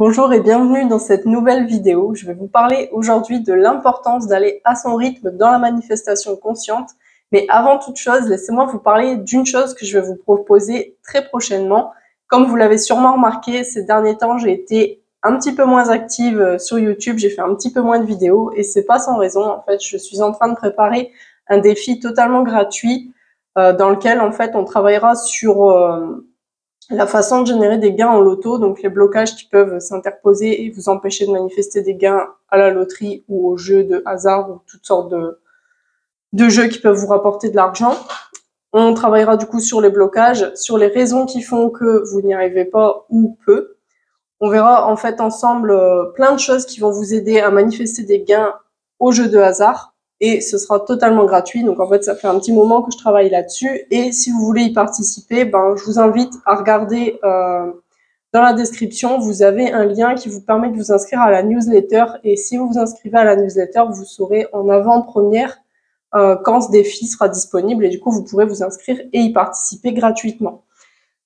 Bonjour et bienvenue dans cette nouvelle vidéo. Je vais vous parler aujourd'hui de l'importance d'aller à son rythme dans la manifestation consciente. Mais avant toute chose, laissez-moi vous parler d'une chose que je vais vous proposer très prochainement. Comme vous l'avez sûrement remarqué, ces derniers temps, j'ai été un petit peu moins active sur YouTube, j'ai fait un petit peu moins de vidéos et c'est pas sans raison. En fait, je suis en train de préparer un défi totalement gratuit dans lequel en fait on travaillera sur la façon de générer des gains en loto, donc les blocages qui peuvent s'interposer et vous empêcher de manifester des gains à la loterie ou aux jeux de hasard ou toutes sortes de jeux qui peuvent vous rapporter de l'argent. On travaillera du coup sur les blocages, sur les raisons qui font que vous n'y arrivez pas ou peu. On verra en fait ensemble plein de choses qui vont vous aider à manifester des gains aux jeux de hasard. Et ce sera totalement gratuit. Donc en fait, ça fait un petit moment que je travaille là-dessus. Et si vous voulez y participer, je vous invite à regarder dans la description. Vous avez un lien qui vous permet de vous inscrire à la newsletter. Et si vous vous inscrivez à la newsletter, vous saurez en avant-première quand ce défi sera disponible. Et du coup, vous pourrez vous inscrire et y participer gratuitement.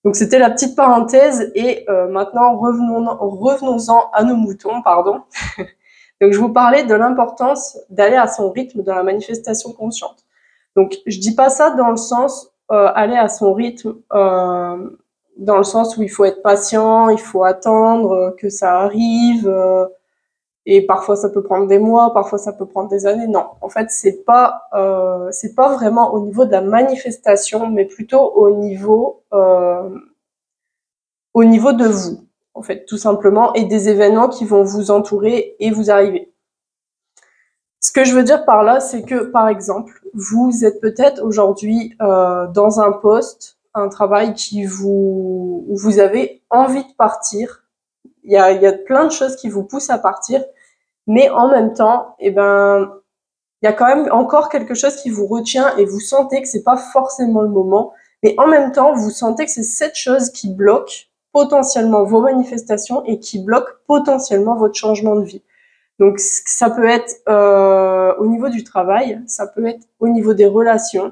Donc c'était la petite parenthèse. Et maintenant, revenons-en à nos moutons, pardon. Donc, je vous parlais de l'importance d'aller à son rythme dans la manifestation consciente. Donc, je dis pas ça dans le sens aller à son rythme, dans le sens où il faut être patient, il faut attendre que ça arrive, et parfois ça peut prendre des mois, parfois ça peut prendre des années. Non, en fait, c'est pas vraiment au niveau de la manifestation, mais plutôt au niveau de vous. En fait, tout simplement, et des événements qui vont vous entourer et vous arriver. Ce que je veux dire par là, c'est que, par exemple, vous êtes peut-être aujourd'hui dans un poste, un travail où vous avez envie de partir. Il y a plein de choses qui vous poussent à partir, mais en même temps, il y a quand même encore quelque chose qui vous retient et vous sentez que c'est pas forcément le moment, mais en même temps, vous sentez que c'est cette chose qui bloque potentiellement vos manifestations et qui bloque potentiellement votre changement de vie. Donc ça peut être au niveau du travail, ça peut être au niveau des relations,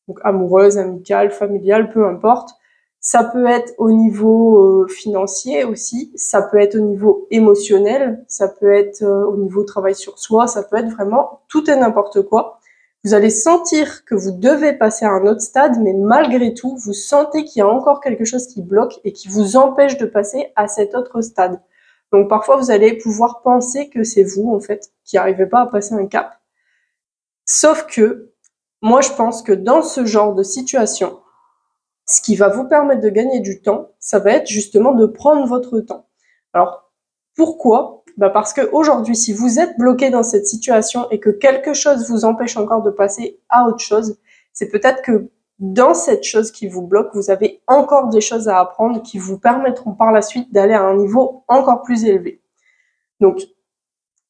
donc amoureuses, amicales, familiales, peu importe. Ça peut être au niveau financier aussi, ça peut être au niveau émotionnel, ça peut être au niveau travail sur soi, ça peut être vraiment tout et n'importe quoi. Vous allez sentir que vous devez passer à un autre stade, mais malgré tout, vous sentez qu'il y a encore quelque chose qui bloque et qui vous empêche de passer à cet autre stade. Donc parfois, vous allez pouvoir penser que c'est vous, en fait, qui n'arrivez pas à passer un cap. Sauf que, moi, je pense que dans ce genre de situation, ce qui va vous permettre de gagner du temps, ça va être justement de prendre votre temps. Alors, pourquoi ? Parce qu'aujourd'hui, si vous êtes bloqué dans cette situation et que quelque chose vous empêche encore de passer à autre chose, c'est peut-être que dans cette chose qui vous bloque, vous avez encore des choses à apprendre qui vous permettront par la suite d'aller à un niveau encore plus élevé. Donc,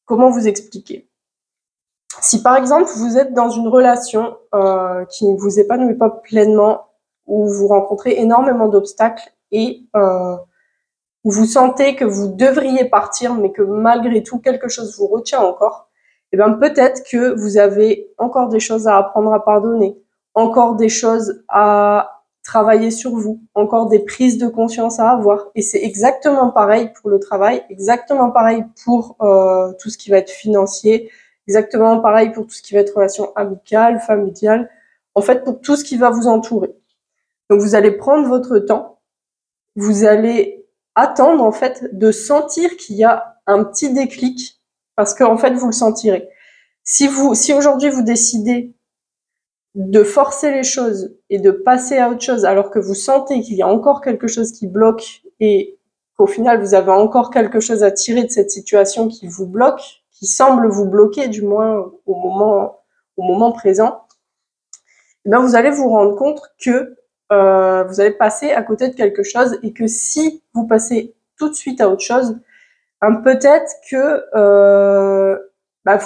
comment vous expliquer ? Si par exemple, vous êtes dans une relation qui ne vous épanouit pas pleinement, où vous rencontrez énormément d'obstacles et où vous sentez que vous devriez partir, mais que malgré tout, quelque chose vous retient encore, eh bien peut-être que vous avez encore des choses à apprendre à pardonner, encore des choses à travailler sur vous, encore des prises de conscience à avoir. Et c'est exactement pareil pour le travail, exactement pareil pour tout ce qui va être financier, exactement pareil pour tout ce qui va être relation amicale, familiale, en fait pour tout ce qui va vous entourer. Donc vous allez prendre votre temps, vous allez attendre en fait de sentir qu'il y a un petit déclic, parce que en fait vous le sentirez. Si aujourd'hui vous décidez de forcer les choses et de passer à autre chose alors que vous sentez qu'il y a encore quelque chose qui bloque et qu'au final vous avez encore quelque chose à tirer de cette situation qui vous bloque, qui semble vous bloquer du moins au moment présent, eh bien vous allez vous rendre compte que vous allez passer à côté de quelque chose et que si vous passez tout de suite à autre chose, peut-être que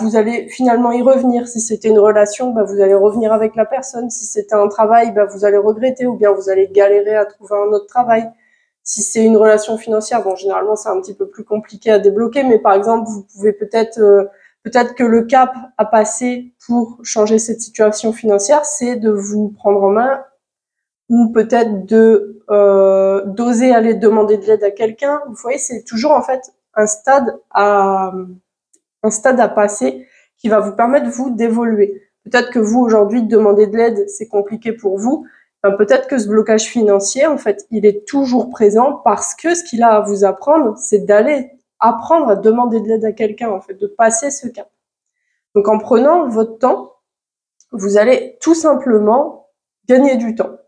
vous allez finalement y revenir. Si c'était une relation, vous allez revenir avec la personne. Si c'était un travail, vous allez regretter ou bien vous allez galérer à trouver un autre travail. Si c'est une relation financière, généralement c'est un petit peu plus compliqué à débloquer, mais par exemple, vous pouvez peut-être que le cap à passer pour changer cette situation financière, c'est de vous prendre en main ou peut-être d'oser aller demander de l'aide à quelqu'un. Vous voyez, c'est toujours en fait un stade à passer qui va vous permettre, vous, d'évoluer. Peut-être que vous, aujourd'hui, demander de l'aide, c'est compliqué pour vous. Ben, peut-être que ce blocage financier, en fait, il est toujours présent parce que ce qu'il a à vous apprendre, c'est d'aller apprendre à demander de l'aide à quelqu'un, en fait, de passer ce cap. Donc, en prenant votre temps, vous allez tout simplement gagner du temps.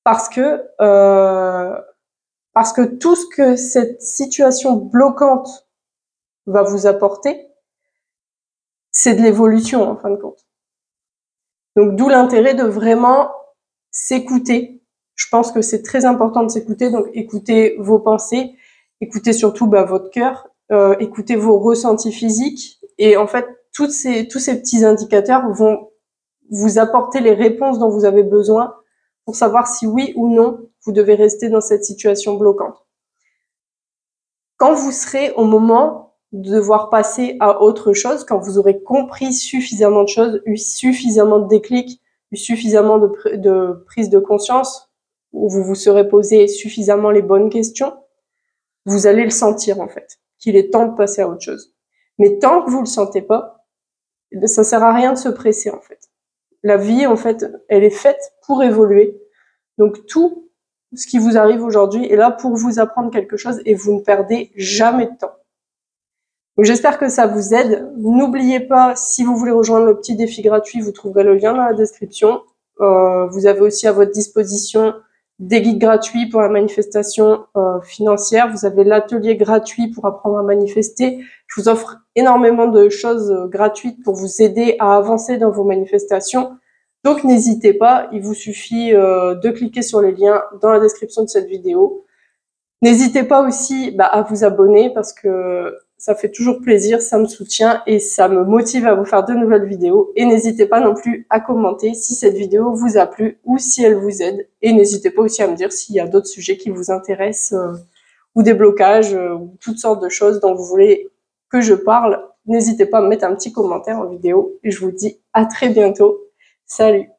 Parce que tout ce que cette situation bloquante va vous apporter, c'est de l'évolution, en fin de compte. Donc, d'où l'intérêt de vraiment s'écouter. Je pense que c'est très important de s'écouter. Donc, écoutez vos pensées, écoutez surtout votre cœur, écoutez vos ressentis physiques. Et en fait, tous ces petits indicateurs vont vous apporter les réponses dont vous avez besoin pour savoir si oui ou non vous devez rester dans cette situation bloquante. Quand vous serez au moment de devoir passer à autre chose, quand vous aurez compris suffisamment de choses, eu suffisamment de déclics, eu suffisamment de prise de conscience, où vous vous serez posé suffisamment les bonnes questions, vous allez le sentir en fait, qu'il est temps de passer à autre chose. Mais tant que vous le sentez pas, ça sert à rien de se presser en fait. La vie en fait, elle est faite pour évoluer. Donc tout ce qui vous arrive aujourd'hui est là pour vous apprendre quelque chose et vous ne perdez jamais de temps. Donc j'espère que ça vous aide. N'oubliez pas, si vous voulez rejoindre le petit défi gratuit, vous trouverez le lien dans la description. Vous avez aussi à votre disposition des guides gratuits pour la manifestation financière. Vous avez l'atelier gratuit pour apprendre à manifester. Je vous offre énormément de choses gratuites pour vous aider à avancer dans vos manifestations. Donc n'hésitez pas, il vous suffit de cliquer sur les liens dans la description de cette vidéo. N'hésitez pas aussi à vous abonner parce que ça fait toujours plaisir, ça me soutient et ça me motive à vous faire de nouvelles vidéos. Et n'hésitez pas non plus à commenter si cette vidéo vous a plu ou si elle vous aide. Et n'hésitez pas aussi à me dire s'il y a d'autres sujets qui vous intéressent ou des blocages ou toutes sortes de choses dont vous voulez que je parle. N'hésitez pas à me mettre un petit commentaire en vidéo et je vous dis à très bientôt. Salut!